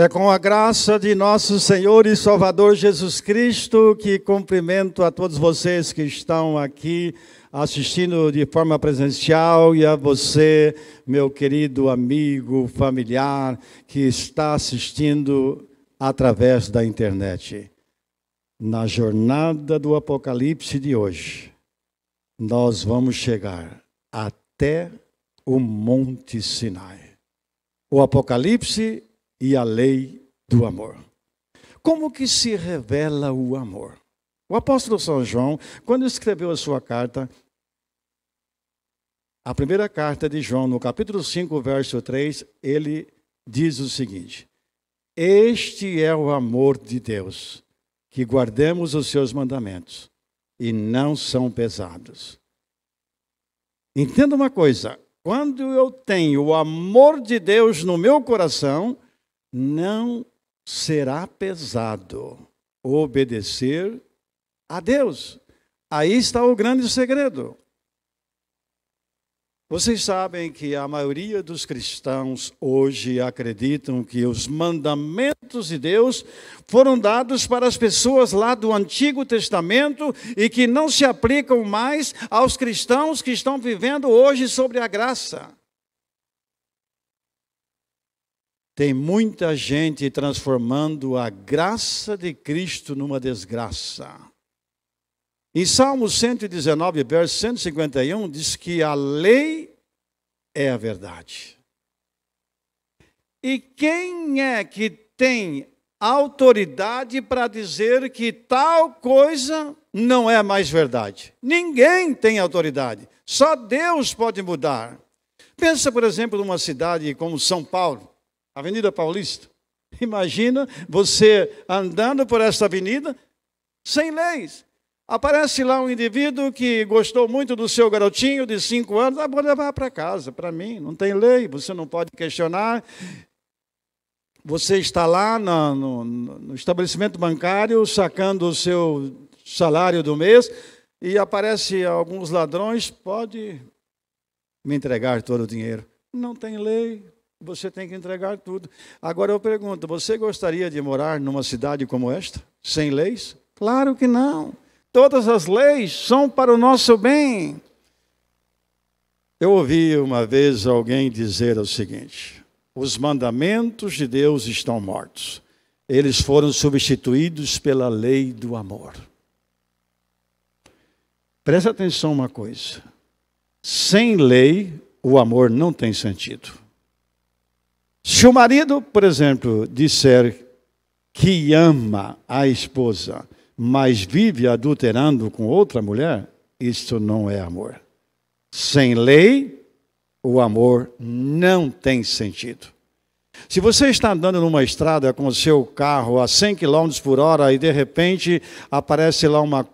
É com a graça de nosso Senhor e Salvador Jesus Cristo que cumprimento a todos vocês que estão aqui assistindo de forma presencial e a você, meu querido amigo, familiar, que está assistindo através da internet. Na jornada do Apocalipse de hoje, nós vamos chegar até o Monte Sinai. O Apocalipse e a lei do amor. Como que se revela o amor? O apóstolo São João, quando escreveu a sua carta, a primeira carta de João, no capítulo 5, verso 3, ele diz o seguinte: este é o amor de Deus, que guardemos os seus mandamentos, e não são pesados. Entenda uma coisa, quando eu tenho o amor de Deus no meu coração, não será pesado obedecer a Deus. Aí está o grande segredo. Vocês sabem que a maioria dos cristãos hoje acreditam que os mandamentos de Deus foram dados para as pessoas lá do Antigo Testamento e que não se aplicam mais aos cristãos que estão vivendo hoje sobre a graça. Tem muita gente transformando a graça de Cristo numa desgraça. Em Salmo 119, verso 151, diz que a lei é a verdade. E quem é que tem autoridade para dizer que tal coisa não é mais verdade? Ninguém tem autoridade. Só Deus pode mudar. Pensa, por exemplo, numa cidade como São Paulo, Avenida Paulista. Imagina você andando por essa avenida sem leis. Aparece lá um indivíduo que gostou muito do seu garotinho de 5 anos. Vou levar para casa, para mim. Não tem lei, você não pode questionar. Você está lá no estabelecimento bancário, sacando o seu salário do mês, e aparece alguns ladrões, pode me entregar todo o dinheiro. Não tem lei. Você tem que entregar tudo. Agora eu pergunto, você gostaria de morar numa cidade como esta, sem leis? Claro que não. Todas as leis são para o nosso bem. Eu ouvi uma vez alguém dizer o seguinte: os mandamentos de Deus estão mortos. Eles foram substituídos pela lei do amor. Presta atenção uma coisa. Sem lei, o amor não tem sentido. Se o marido, por exemplo, disser que ama a esposa, mas vive adulterando com outra mulher, isso não é amor. Sem lei, o amor não tem sentido. Se você está andando numa estrada com o seu carro a 100 km por hora e de repente aparece lá uma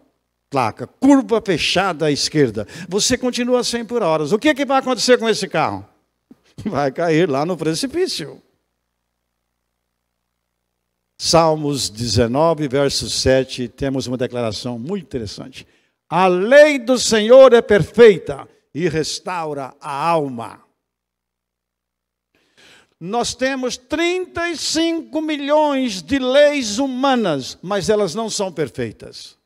placa, curva fechada à esquerda, você continua a 100 por hora. O que vai acontecer com esse carro? Vai cair lá no precipício. Salmos 19, verso 7, temos uma declaração muito interessante. A lei do Senhor é perfeita e restaura a alma. Nós temos 35 milhões de leis humanas, mas elas não são perfeitas.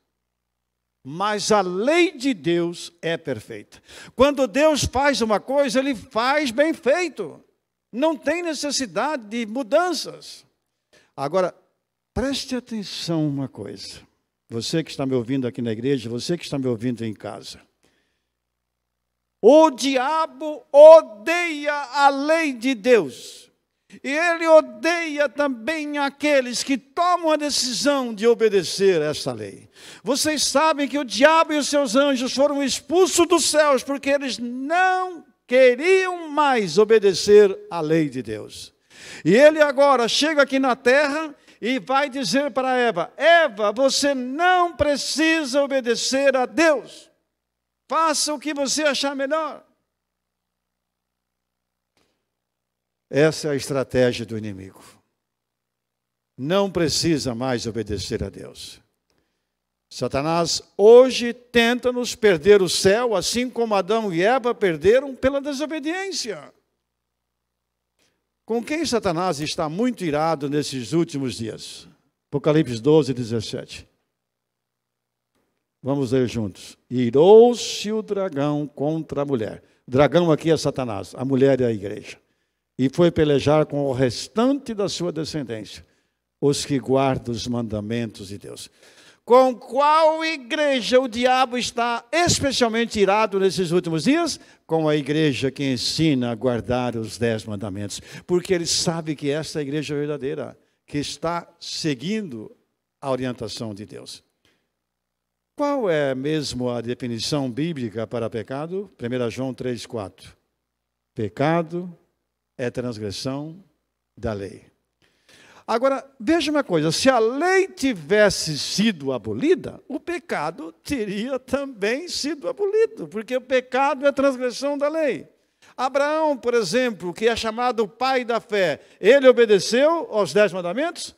Mas a lei de Deus é perfeita. Quando Deus faz uma coisa, Ele faz bem feito. Não tem necessidade de mudanças. Agora, preste atenção uma coisa. Você que está me ouvindo aqui na igreja, você que está me ouvindo em casa. O diabo odeia a lei de Deus. E ele odeia também aqueles que tomam a decisão de obedecer essa lei. Vocês sabem que o diabo e os seus anjos foram expulsos dos céus porque eles não queriam mais obedecer à lei de Deus. E ele agora chega aqui na terra e vai dizer para Eva: Eva, você não precisa obedecer a Deus. Faça o que você achar melhor. Essa é a estratégia do inimigo. Não precisa mais obedecer a Deus. Satanás hoje tenta nos perder o céu, assim como Adão e Eva perderam pela desobediência. Com quem Satanás está muito irado nesses últimos dias? Apocalipse 12, 17. Vamos ler juntos. Irou-se o dragão contra a mulher. O dragão aqui é Satanás, a mulher é a igreja. E foi pelejar com o restante da sua descendência, os que guardam os mandamentos de Deus. Com qual igreja o diabo está especialmente irado nesses últimos dias? Com a igreja que ensina a guardar os 10 mandamentos. Porque ele sabe que essa é a igreja verdadeira, que está seguindo a orientação de Deus. Qual é mesmo a definição bíblica para pecado? 1 João 3,4. Pecado é transgressão da lei. Agora, veja uma coisa, se a lei tivesse sido abolida, o pecado teria também sido abolido, porque o pecado é transgressão da lei. Abraão, por exemplo, que é chamado o pai da fé, ele obedeceu aos 10 mandamentos?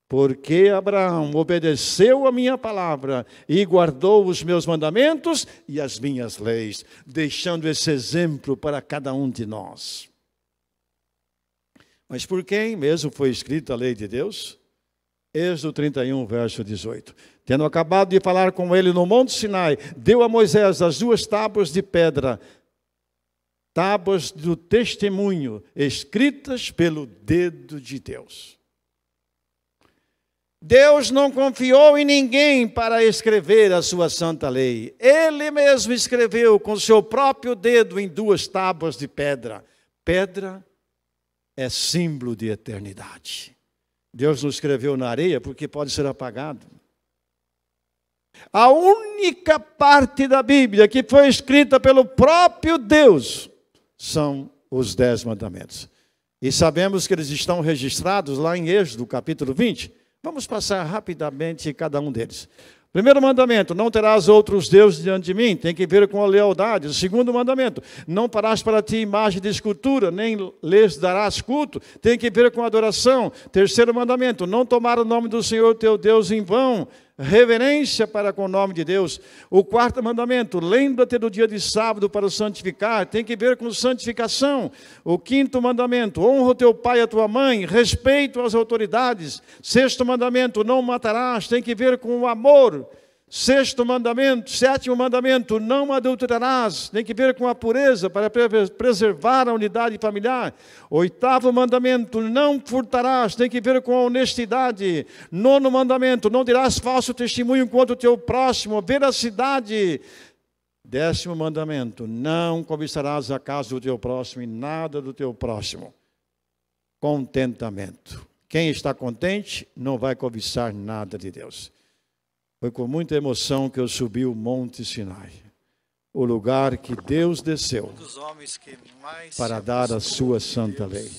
Porque Abraão obedeceu a minha palavra e guardou os meus mandamentos e as minhas leis, deixando esse exemplo para cada um de nós. Mas por quem mesmo foi escrita a lei de Deus? Êxodo 31, verso 18. Tendo acabado de falar com ele no Monte Sinai, deu a Moisés as 2 tábuas de pedra, tábuas do testemunho, escritas pelo dedo de Deus. Deus não confiou em ninguém para escrever a sua santa lei. Ele mesmo escreveu com seu próprio dedo em 2 tábuas de pedra. Pedra é símbolo de eternidade. Deus não escreveu na areia porque pode ser apagado. A única parte da Bíblia que foi escrita pelo próprio Deus são os 10 mandamentos. E sabemos que eles estão registrados lá em Êxodo, capítulo 20. Vamos passar rapidamente cada um deles. Primeiro mandamento, não terás outros deuses diante de mim, tem que ver com a lealdade. O segundo mandamento, não farás para ti imagem de escultura, nem lhes darás culto, tem que ver com a adoração. Terceiro mandamento, não tomar o nome do Senhor teu Deus em vão, reverência para com o nome de Deus. O quarto mandamento, lembra-te do dia de sábado para o santificar, tem que ver com santificação. O quinto mandamento, honra o teu pai e a tua mãe, respeito às autoridades. Sexto mandamento, não matarás, tem que ver com o amor. Sétimo mandamento, não adulterarás, tem que ver com a pureza para preservar a unidade familiar. Oitavo mandamento, não furtarás, tem que ver com a honestidade. Nono mandamento, não dirás falso testemunho contra o teu próximo, veracidade. 10º mandamento, não cobiçarás a casa do teu próximo e nada do teu próximo. Contentamento. Quem está contente não vai cobiçar nada de Deus. Foi com muita emoção que eu subi o Monte Sinai, o lugar que Deus desceu para dar a sua santa lei.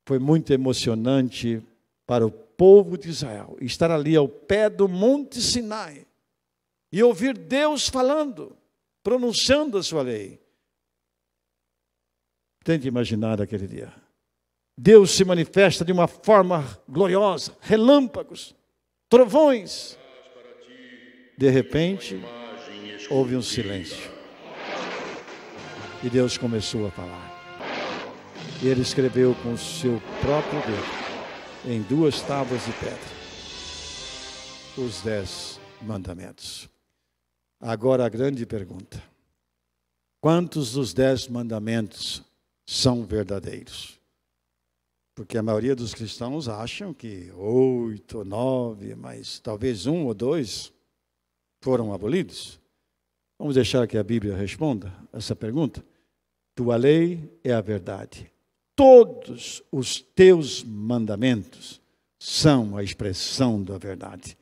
Foi muito emocionante para o povo de Israel estar ali ao pé do Monte Sinai e ouvir Deus falando, pronunciando a sua lei. Tente imaginar aquele dia. Deus se manifesta de uma forma gloriosa, relâmpagos, trovões. De repente, houve um silêncio. E Deus começou a falar. E ele escreveu com o seu próprio dedo, em 2 tábuas de pedra, os 10 mandamentos. Agora a grande pergunta: quantos dos 10 mandamentos são verdadeiros? Porque a maioria dos cristãos acham que 8 ou 9, mas talvez 1 ou 2 foram abolidos. Vamos deixar que a Bíblia responda essa pergunta. Tua lei é a verdade. Todos os teus mandamentos são a expressão da verdade.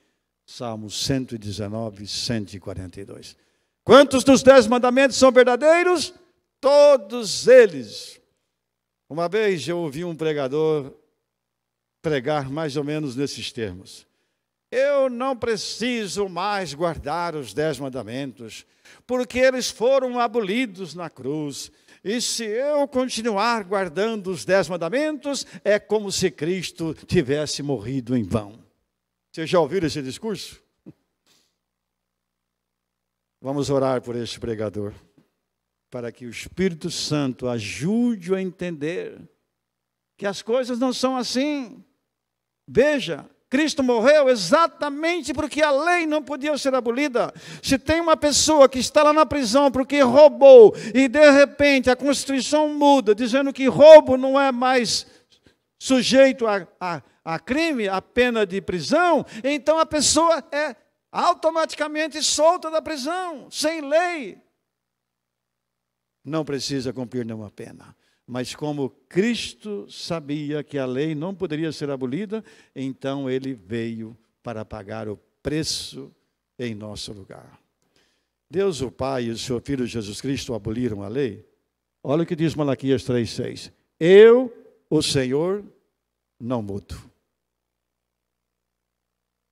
Salmos 119, 142. Quantos dos 10 mandamentos são verdadeiros? Todos eles. Uma vez eu ouvi um pregador pregar mais ou menos nesses termos. Eu não preciso mais guardar os 10 mandamentos, porque eles foram abolidos na cruz. E se eu continuar guardando os 10 mandamentos, é como se Cristo tivesse morrido em vão. Vocês já ouviram esse discurso? Vamos orar por este pregador. para que o Espírito Santo ajude-o a entender que as coisas não são assim. Veja, Cristo morreu exatamente porque a lei não podia ser abolida. Se tem uma pessoa que está lá na prisão porque roubou, e de repente a Constituição muda, dizendo que roubo não é mais sujeito a crime, a pena de prisão, então a pessoa é automaticamente solta da prisão, sem lei. Não precisa cumprir nenhuma pena. Mas como Cristo sabia que a lei não poderia ser abolida, então ele veio para pagar o preço em nosso lugar. Deus o Pai e o seu Filho Jesus Cristo aboliram a lei. Olha o que diz Malaquias 3,6. Eu, o Senhor, não mudo.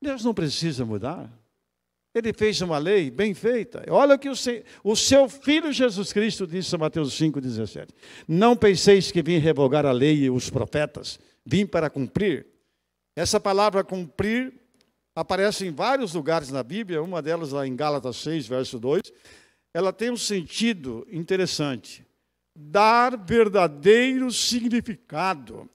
Deus não precisa mudar. Ele fez uma lei bem feita. Olha o que o seu Filho Jesus Cristo disse em Mateus 5,17. Não penseis que vim revogar a lei e os profetas. Vim para cumprir. Essa palavra cumprir aparece em vários lugares na Bíblia. Uma delas lá em Gálatas 6, verso 2. Ela tem um sentido interessante. Dar verdadeiro significado.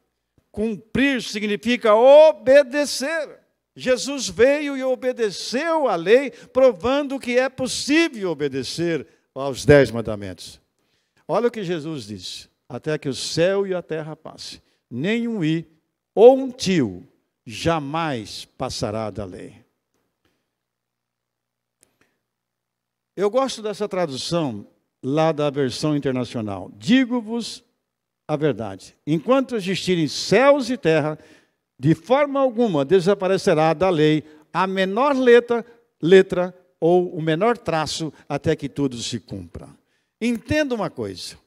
Cumprir significa obedecer. Jesus veio e obedeceu à lei, provando que é possível obedecer aos 10 mandamentos. Olha o que Jesus disse: até que o céu e a terra passe, nem um i ou um tio jamais passará da lei. Eu gosto dessa tradução lá da versão internacional. Digo-vos a verdade, enquanto existirem céus e terra, de forma alguma desaparecerá da lei a menor letra ou o menor traço até que tudo se cumpra. Entenda uma coisa.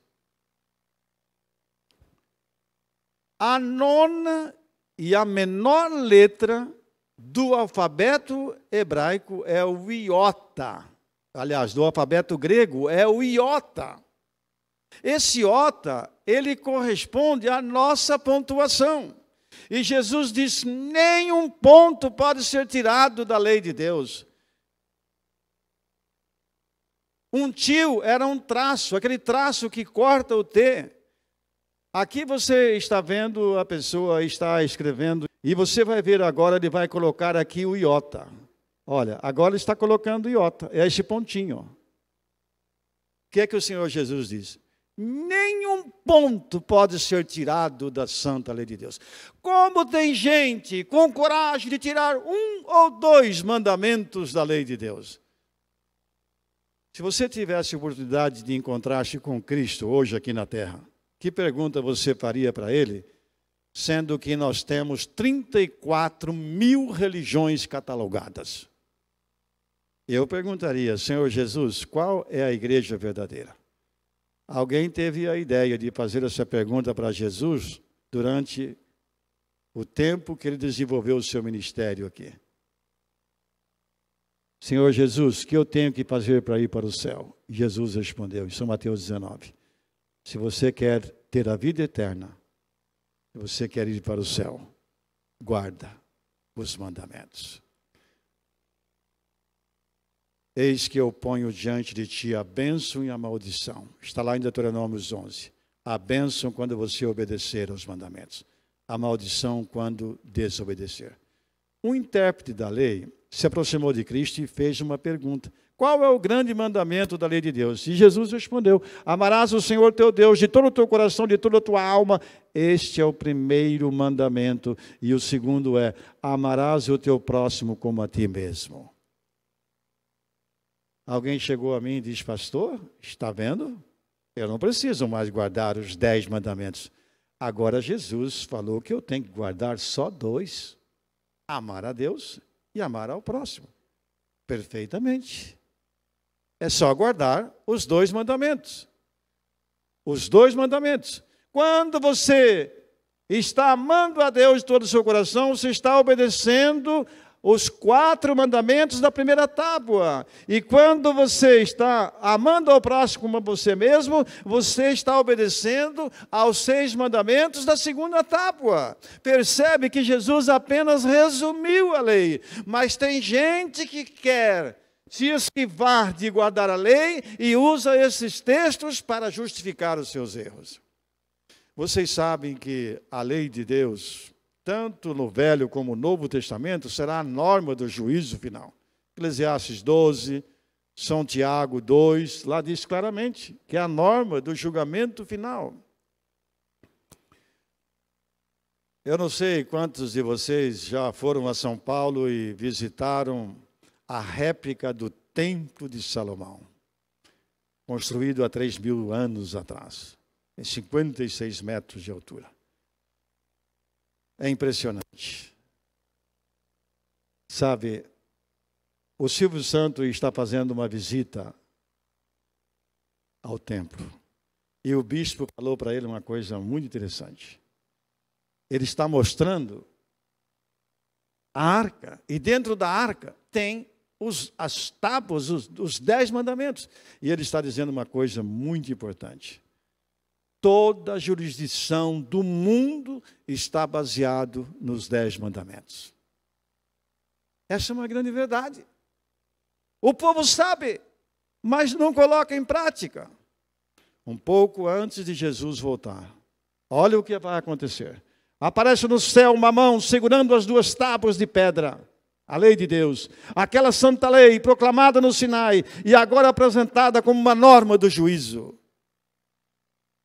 A nona e a menor letra do alfabeto hebraico é o iota. Aliás, do alfabeto grego é o iota. Esse iota, ele corresponde à nossa pontuação. E Jesus disse: nenhum ponto pode ser tirado da lei de Deus. Um tio era um traço, aquele traço que corta o T. Aqui você está vendo, a pessoa está escrevendo, e você vai ver agora, ele vai colocar aqui o iota. Olha, agora ele está colocando o iota, é esse pontinho. O que é que o Senhor Jesus diz? Nenhum ponto pode ser tirado da santa lei de Deus. Como tem gente com coragem de tirar 1 ou 2 mandamentos da lei de Deus? Se você tivesse a oportunidade de encontrar-se com Cristo hoje aqui na terra, que pergunta você faria para Ele, sendo que nós temos 34 mil religiões catalogadas? Eu perguntaria: Senhor Jesus, qual é a igreja verdadeira? Alguém teve a ideia de fazer essa pergunta para Jesus durante o tempo que ele desenvolveu o seu ministério aqui. Senhor Jesus, o que eu tenho que fazer para ir para o céu? Jesus respondeu, em São Mateus 19. Se você quer ter a vida eterna, se você quer ir para o céu, guarda os mandamentos. Eis que eu ponho diante de ti a bênção e a maldição. Está lá em Deuteronômio 11. A bênção quando você obedecer aos mandamentos. A maldição quando desobedecer. Um intérprete da lei se aproximou de Cristo e fez uma pergunta. Qual é o grande mandamento da lei de Deus? E Jesus respondeu: amarás o Senhor teu Deus de todo o teu coração, de toda a tua alma. Este é o primeiro mandamento. E o segundo é: amarás o teu próximo como a ti mesmo. Alguém chegou a mim e disse: pastor, está vendo? Eu não preciso mais guardar os 10 mandamentos. Agora Jesus falou que eu tenho que guardar só 2. Amar a Deus e amar ao próximo. Perfeitamente. É só guardar os 2 mandamentos. Os 2 mandamentos. Quando você está amando a Deus de todo o seu coração, você está obedecendo os 4 mandamentos da primeira tábua. E quando você está amando ao próximo como a você mesmo, você está obedecendo aos 6 mandamentos da segunda tábua. Percebe que Jesus apenas resumiu a lei. Mas tem gente que quer se esquivar de guardar a lei e usa esses textos para justificar os seus erros. Vocês sabem que a lei de Deus, tanto no Velho como no Novo Testamento, será a norma do juízo final. Eclesiastes 12, São Tiago 2, lá diz claramente que é a norma do julgamento final. Eu não sei quantos de vocês já foram a São Paulo e visitaram a réplica do Templo de Salomão, construído há 3.000 anos atrás, em 56 metros de altura. É impressionante. Sabe, o Silvio Santos está fazendo uma visita ao templo. E o bispo falou para ele uma coisa muito interessante. Ele está mostrando a arca. E dentro da arca tem as tábuas, os 10 mandamentos. E ele está dizendo uma coisa muito importante. Toda a jurisdição do mundo está baseado nos 10 mandamentos. Essa é uma grande verdade. O povo sabe, mas não coloca em prática. Um pouco antes de Jesus voltar, olha o que vai acontecer. Aparece no céu uma mão segurando as 2 tábuas de pedra, a lei de Deus, aquela santa lei proclamada no Sinai e agora apresentada como uma norma do juízo.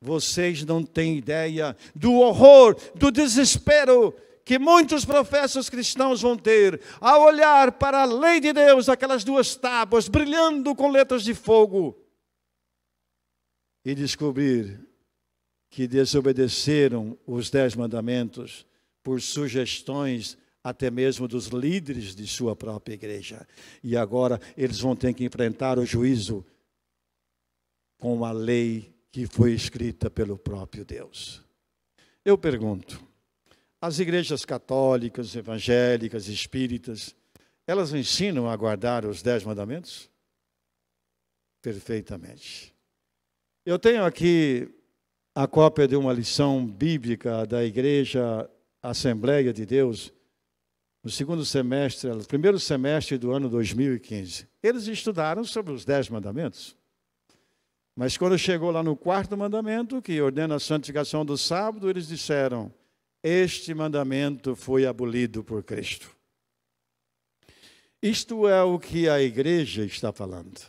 Vocês não têm ideia do horror, do desespero que muitos professos cristãos vão ter ao olhar para a lei de Deus, aquelas 2 tábuas brilhando com letras de fogo, e descobrir que desobedeceram os 10 mandamentos por sugestões até mesmo dos líderes de sua própria igreja. E agora eles vão ter que enfrentar o juízo com a lei que foi escrita pelo próprio Deus. Eu pergunto, as igrejas católicas, evangélicas, espíritas, elas ensinam a guardar os 10 mandamentos? Perfeitamente. Eu tenho aqui a cópia de uma lição bíblica da Igreja Assembleia de Deus, no primeiro semestre do ano 2015. Eles estudaram sobre os 10 mandamentos. Mas quando chegou lá no 4º mandamento, que ordena a santificação do sábado, eles disseram, este mandamento foi abolido por Cristo. Isto é o que a igreja está falando.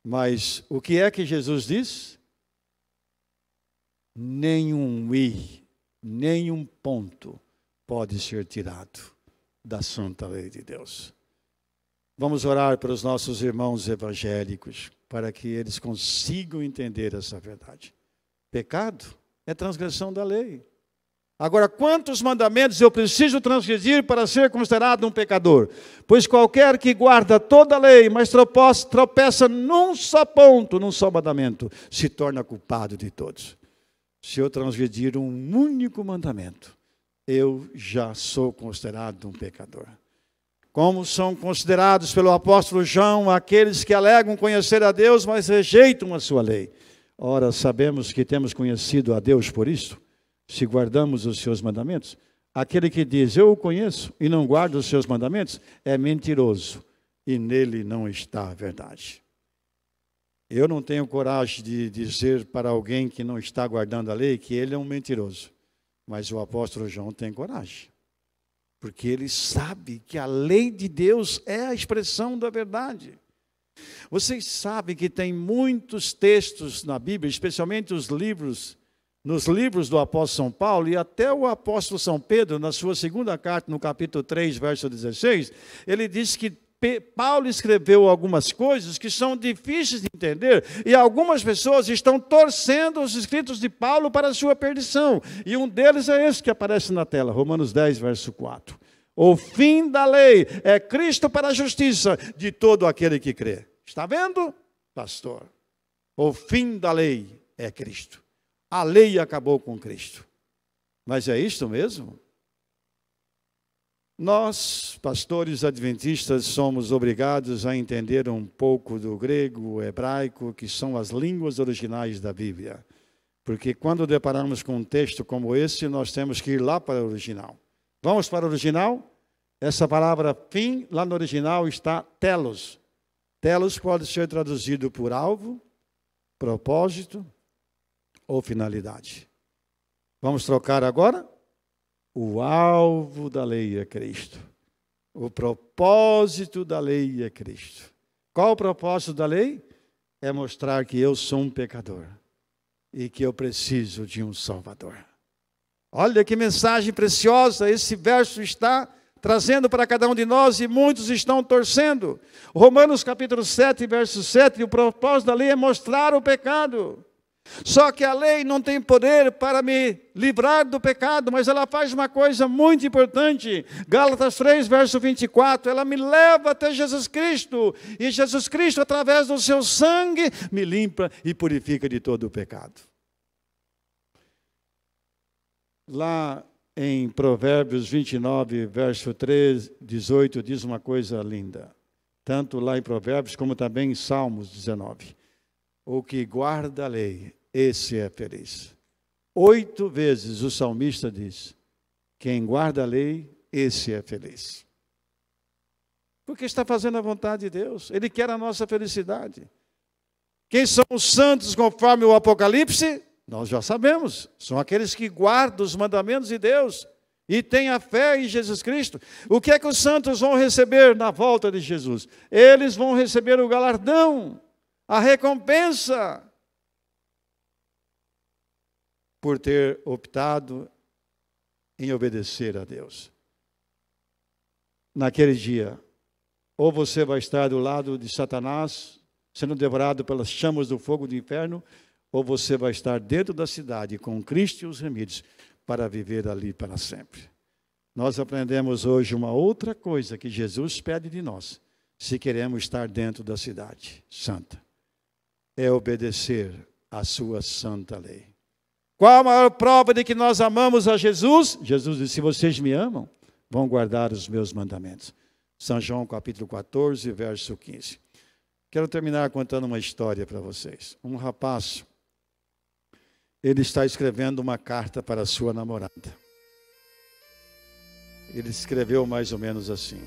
Mas o que é que Jesus diz? Nenhum i, nenhum ponto pode ser tirado da santa lei de Deus. Vamos orar para os nossos irmãos evangélicos, para que eles consigam entender essa verdade. Pecado é transgressão da lei. Agora, quantos mandamentos eu preciso transgredir para ser considerado um pecador? Pois qualquer que guarda toda a lei, mas tropeça num só ponto, num só mandamento, se torna culpado de todos. Se eu transgredir um único mandamento, eu já sou considerado um pecador. Como são considerados pelo apóstolo João aqueles que alegam conhecer a Deus, mas rejeitam a sua lei? Ora, sabemos que temos conhecido a Deus por isso, se guardamos os seus mandamentos. Aquele que diz, eu o conheço e não guarda os seus mandamentos, é mentiroso e nele não está a verdade. Eu não tenho coragem de dizer para alguém que não está guardando a lei que ele é um mentiroso. Mas o apóstolo João tem coragem. Porque ele sabe que a lei de Deus é a expressão da verdade. Vocês sabem que tem muitos textos na Bíblia, especialmente nos livros do apóstolo São Paulo, e até o apóstolo São Pedro, na sua 2ª carta, no capítulo 3, verso 16, ele diz que Paulo escreveu algumas coisas que são difíceis de entender, e algumas pessoas estão torcendo os escritos de Paulo para a sua perdição. E um deles é esse que aparece na tela, Romanos 10, verso 4. O fim da lei é Cristo para a justiça de todo aquele que crê. Está vendo, pastor? O fim da lei é Cristo. A lei acabou com Cristo. Mas é isto mesmo? Nós, pastores adventistas, somos obrigados a entender um pouco do grego, o hebraico, que são as línguas originais da Bíblia. Porque quando deparamos com um texto como esse, nós temos que ir lá para o original. Vamos para o original? Essa palavra fim, lá no original está telos. Telos pode ser traduzido por alvo, propósito ou finalidade. Vamos trocar agora? O alvo da lei é Cristo. O propósito da lei é Cristo. Qual o propósito da lei? É mostrar que eu sou um pecador e que eu preciso de um Salvador. Olha que mensagem preciosa esse verso está trazendo para cada um de nós, e muitos estão torcendo. Romanos capítulo 7, verso 7, o propósito da lei é mostrar o pecado. Só que a lei não tem poder para me livrar do pecado, mas ela faz uma coisa muito importante. Gálatas 3, verso 24, ela me leva até Jesus Cristo, e Jesus Cristo, através do seu sangue, me limpa e purifica de todo o pecado. Lá em Provérbios 29, verso 13, 18, diz uma coisa linda. Tanto lá em Provérbios, como também em Salmos 19. O que guarda a lei, esse é feliz. 8 vezes o salmista diz, quem guarda a lei, esse é feliz. Porque está fazendo a vontade de Deus. Ele quer a nossa felicidade. Quem são os santos conforme o Apocalipse? Nós já sabemos, são aqueles que guardam os mandamentos de Deus e têm a fé em Jesus Cristo. O que é que os santos vão receber na volta de Jesus? Eles vão receber o galardão, a recompensa, por ter optado em obedecer a Deus. Naquele dia, ou você vai estar do lado de Satanás, sendo devorado pelas chamas do fogo do inferno, ou você vai estar dentro da cidade com Cristo e os remidos para viver ali para sempre. Nós aprendemos hoje uma outra coisa que Jesus pede de nós, se queremos estar dentro da cidade santa. É obedecer à sua santa lei. Qual a maior prova de que nós amamos a Jesus? Jesus disse, se vocês me amam, vão guardar os meus mandamentos. São João capítulo 14, verso 15. Quero terminar contando uma história para vocês. Um rapaz, ele está escrevendo uma carta para a sua namorada. Ele escreveu mais ou menos assim: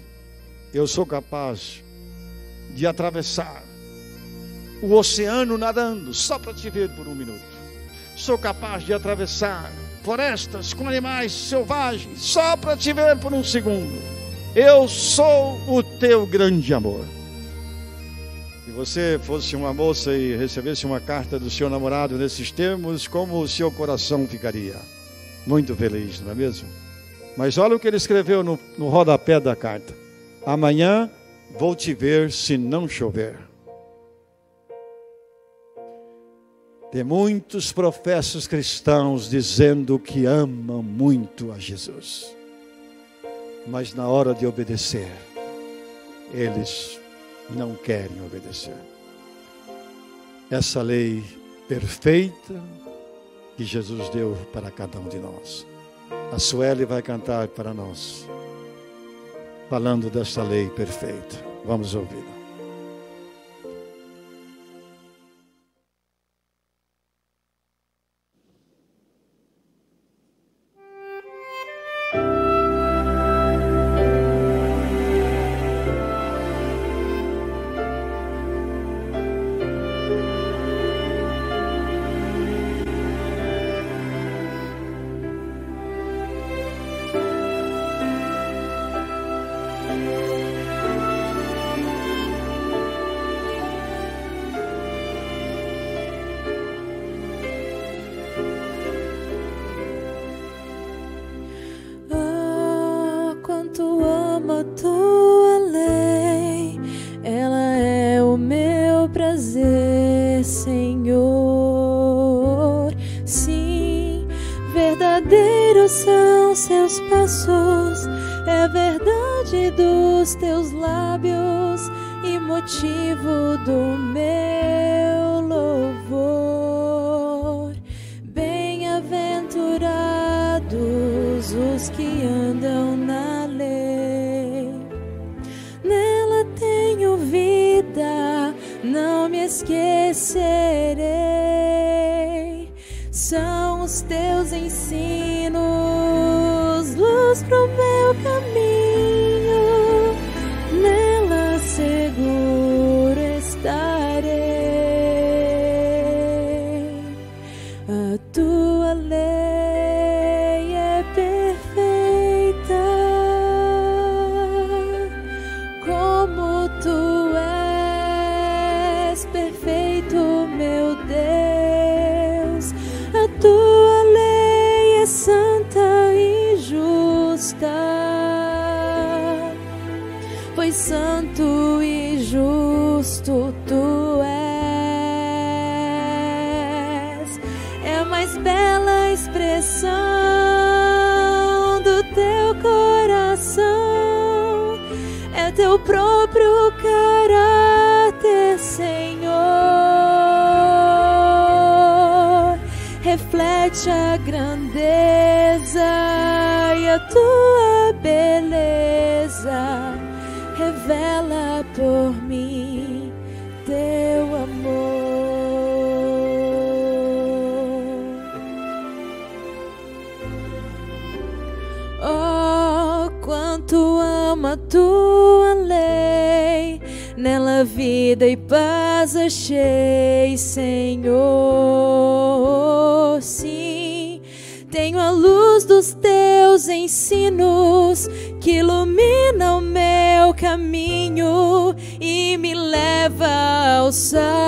eu sou capaz de atravessar o oceano nadando, só para te ver por 1 minuto. Sou capaz de atravessar florestas com animais selvagens, só para te ver por 1 segundo. Eu sou o teu grande amor. Se você fosse uma moça e recebesse uma carta do seu namorado nesses termos, como o seu coração ficaria? Muito feliz, não é mesmo? Mas olha o que ele escreveu no rodapé da carta: amanhã vou te ver se não chover. Tem muitos professos cristãos dizendo que amam muito a Jesus, mas na hora de obedecer, eles não querem obedecer. Essa lei perfeita que Jesus deu para cada um de nós. A Sueli vai cantar para nós, falando dessa lei perfeita. Vamos ouvi-la. Tua lei, ela é o meu prazer, Senhor. Sim, verdadeiros são seus passos, é verdade dos teus lábios e motivo do meu louvor. Bem-aventurados os que andam na lei, nela tenho vida, não me esquecerei. São os teus ensinos, luz pro meu caminho, nela seguro tu és perfeito, meu Deus. A tua lei é santa e justa, pois santo e justo tu és. É a mais bela expressão do teu coração, é teu próprio caráter, Senhor. Reflete a grandeza e a tua beleza. Revela por mim teu amor. Oh, quanto amo a tua lei, nela vida e paz achei, Senhor. Sim, tenho a luz dos teus ensinos que ilumina o meu caminho e me leva ao Salvador.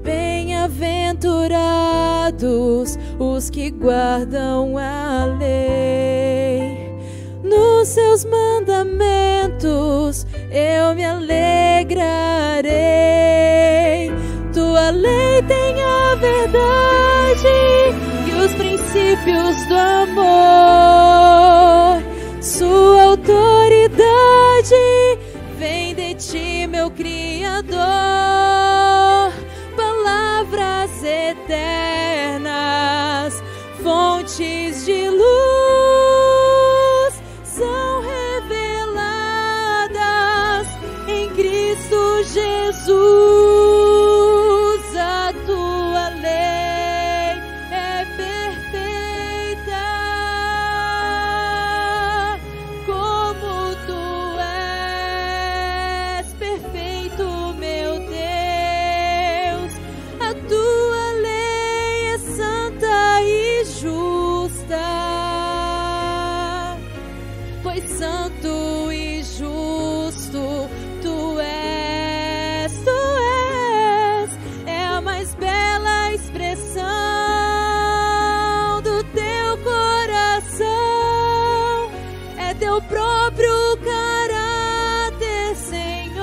Bem-aventurados os que guardam a lei, nos seus mandamentos eu me alegrarei. Tua lei tem a verdade e os princípios do amor. Sua autoridade vem de ti, meu Criador. Palavras eternas, fontes de luz, são reveladas em Cristo Jesus. A tua lei é perfeita, como tu és perfeito, meu Deus. A tua lei é santa e justa, pois santo e justo tu és, é a mais bela expressão do teu coração, é teu próprio caráter, Senhor.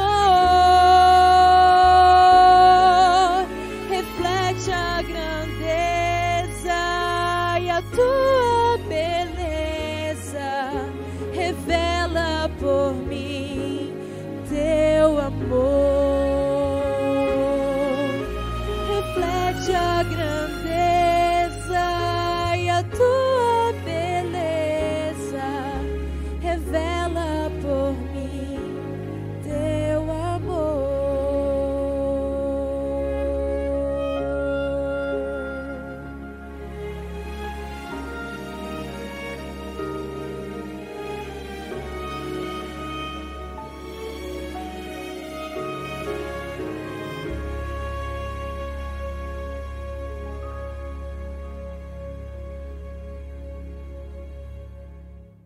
Reflete a grandeza e a tua beleza. Revela por mim teu amor. Reflete a grandeza e a tua beleza. Revela por mim teu amor.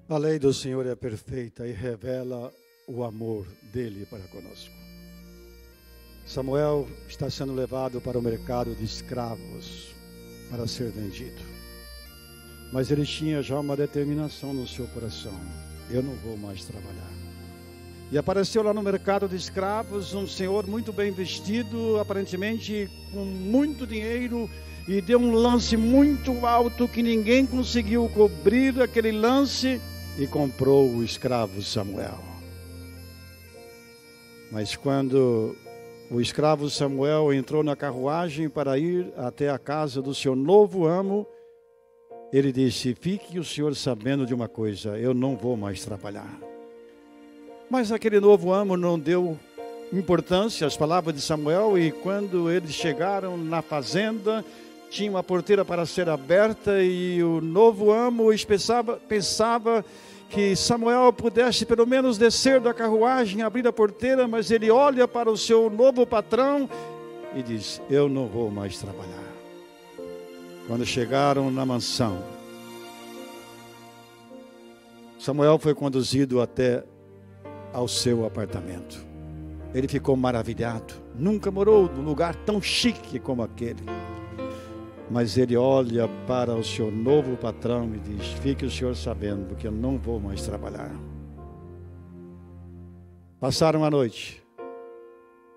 A lei do Senhor é perfeita e revela o amor dele para conosco. Samuel está sendo levado para o mercado de escravos para ser vendido. Mas ele tinha já uma determinação no seu coração: eu não vou mais trabalhar. E apareceu lá no mercado de escravos um senhor muito bem vestido, aparentemente com muito dinheiro, e deu um lance muito alto que ninguém conseguiu cobrir aquele lance, e comprou o escravo Samuel. Mas quando o escravo Samuel entrou na carruagem para ir até a casa do seu novo amo, ele disse: fique o senhor sabendo de uma coisa, eu não vou mais trabalhar. Mas aquele novo amo não deu importância às palavras de Samuel, e quando eles chegaram na fazenda, tinha uma porteira para ser aberta, e o novo amo pensava que Samuel pudesse pelo menos descer da carruagem, abrir a porteira, mas ele olha para o seu novo patrão e diz: eu não vou mais trabalhar. Quando chegaram na mansão, Samuel foi conduzido até ao seu apartamento. Ele ficou maravilhado. Nunca morou num lugar tão chique como aquele. Mas ele olha para o seu novo patrão e diz: fique o senhor sabendo que eu não vou mais trabalhar. Passaram a noite.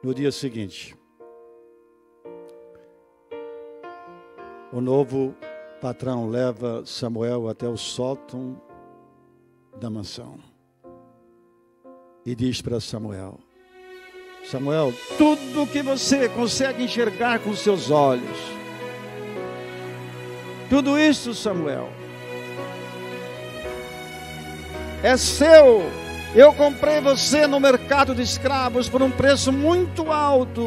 No dia seguinte, o novo patrão leva Samuel até o sótão da mansão e diz para Samuel: Samuel, tudo que você consegue enxergar com seus olhos, tudo isso, Samuel, é seu. Eu comprei você no mercado de escravos por um preço muito alto,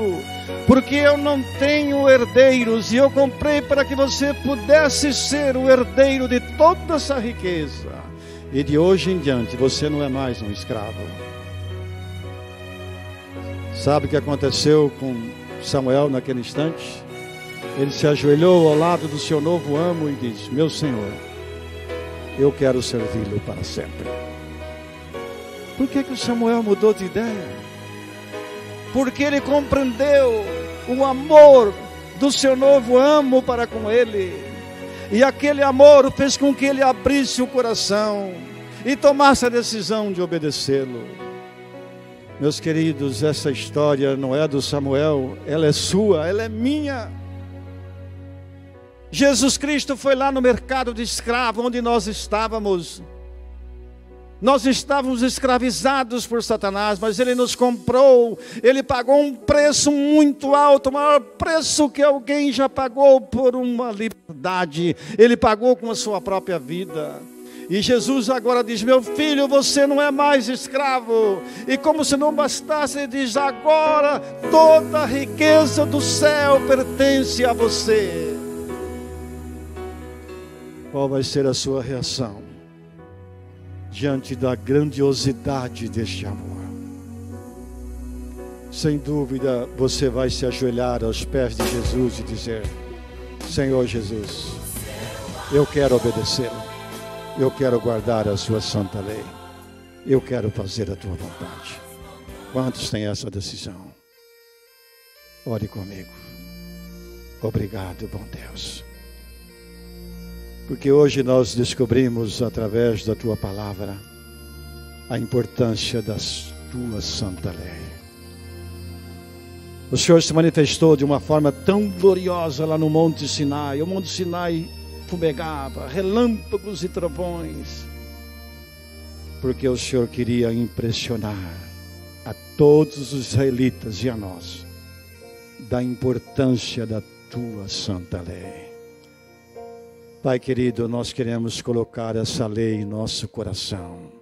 porque eu não tenho herdeiros, e eu comprei para que você pudesse ser o herdeiro de toda essa riqueza. E de hoje em diante você não é mais um escravo. Sabe o que aconteceu com Samuel naquele instante? Ele se ajoelhou ao lado do seu novo amo e disse: meu senhor, eu quero servi-lo para sempre. Por que o Samuel mudou de ideia? Porque ele compreendeu o amor do seu novo amo para com ele. E aquele amor fez com que ele abrisse o coração e tomasse a decisão de obedecê-lo. Meus queridos, essa história não é do Samuel, ela é sua, ela é minha. Jesus Cristo foi lá no mercado de escravo, onde nós estávamos. Nós estávamos escravizados por Satanás, mas Ele nos comprou. Ele pagou um preço muito alto, o maior preço que alguém já pagou por uma liberdade. Ele pagou com a sua própria vida. E Jesus agora diz: meu filho, você não é mais escravo. E como se não bastasse, Ele diz: agora toda a riqueza do céu pertence a você. Qual vai ser a sua reação diante da grandiosidade deste amor? Sem dúvida, você vai se ajoelhar aos pés de Jesus e dizer: Senhor Jesus, eu quero obedecê-lo, eu quero guardar a sua santa lei, eu quero fazer a tua vontade. Quantos têm essa decisão? Ore comigo. Obrigado, bom Deus, porque hoje nós descobrimos, através da tua palavra, a importância da tua santa lei. O Senhor se manifestou de uma forma tão gloriosa lá no Monte Sinai. O Monte Sinai fumegava, relâmpagos e trovões, porque o Senhor queria impressionar a todos os israelitas e a nós da importância da tua santa lei. Pai querido, nós queremos colocar essa lei em nosso coração,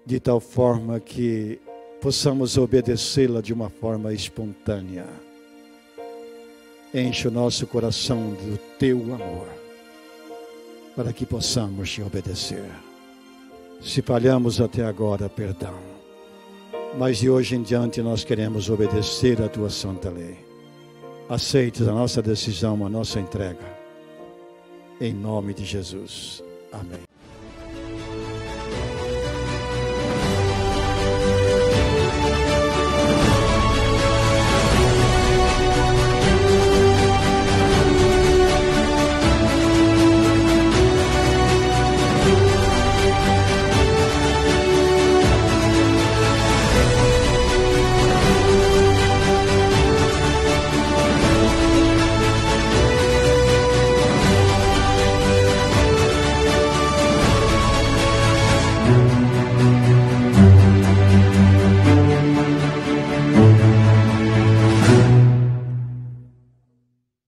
de tal forma que possamos obedecê-la de uma forma espontânea. Enche o nosso coração do teu amor, para que possamos te obedecer. Se falhamos até agora, perdão, mas de hoje em diante nós queremos obedecer a tua santa lei. Aceite a nossa decisão, a nossa entrega. Em nome de Jesus. Amém.